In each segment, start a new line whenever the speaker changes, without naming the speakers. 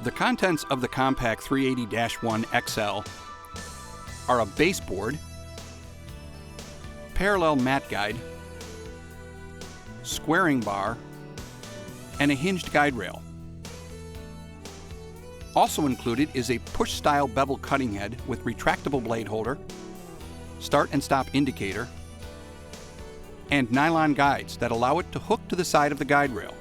The contents of the Compact 380-1 XL are a baseboard, parallel mat guide, squaring bar, and a hinged guide rail. Also included is a push-style bevel cutting head with retractable blade holder, start and stop indicator, and nylon guides that allow it to hook to the side of the guide rail.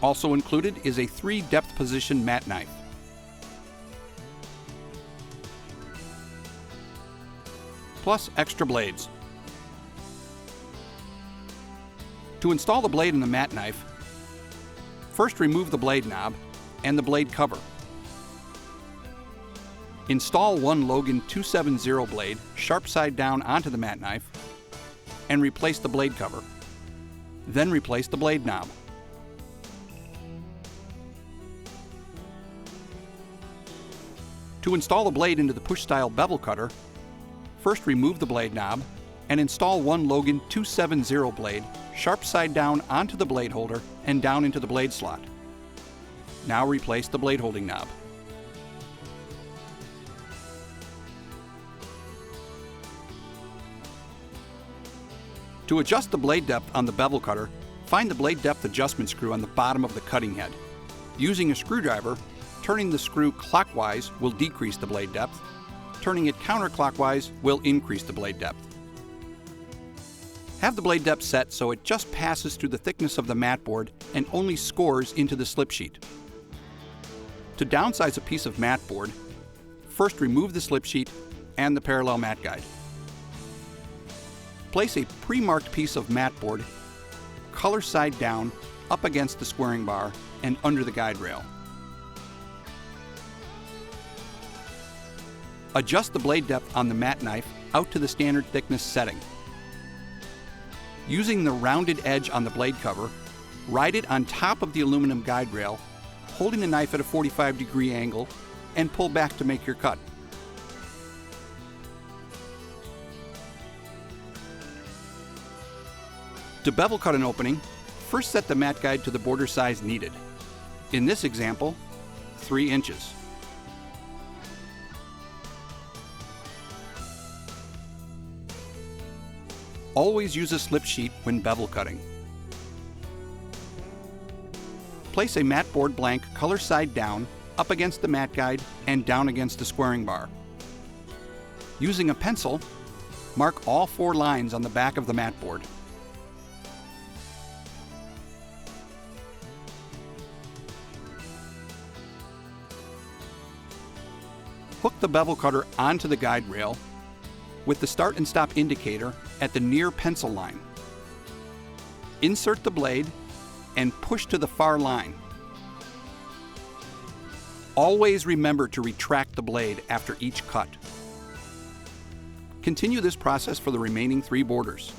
Also included is a 3-depth position mat knife. Plus extra blades. To install the blade in the mat knife, first remove the blade knob and the blade cover. Install one Logan 270 blade sharp side down onto the mat knife and replace the blade cover. Then replace the blade knob. To install the blade into the push-style bevel cutter, first remove the blade knob and install one Logan 270 blade sharp side down onto the blade holder and down into the blade slot. Now replace the blade holding knob. To adjust the blade depth on the bevel cutter, find the blade depth adjustment screw on the bottom of the cutting head. Using a screwdriver, turning the screw clockwise will decrease the blade depth. Turning it counterclockwise will increase the blade depth. Have the blade depth set so it just passes through the thickness of the mat board and only scores into the slip sheet. To downsize a piece of mat board, first remove the slip sheet and the parallel mat guide. Place a pre-marked piece of mat board color side down up against the squaring bar and under the guide rail. Adjust the blade depth on the mat knife out to the standard thickness setting. Using the rounded edge on the blade cover, ride it on top of the aluminum guide rail, holding the knife at a 45-degree angle, and pull back to make your cut. To bevel cut an opening, first set the mat guide to the border size needed. In this example, 3 inches. Always use a slip sheet when bevel cutting. Place a mat board blank color side down up against the mat guide and down against the squaring bar. Using a pencil, mark all 4 lines on the back of the mat board. Hook the bevel cutter onto the guide rail with the start and stop indicator at the near pencil line. Insert the blade and push to the far line. Always remember to retract the blade after each cut. Continue this process for the remaining 3 borders.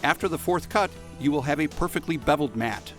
After the 4th cut, you will have a perfectly beveled mat.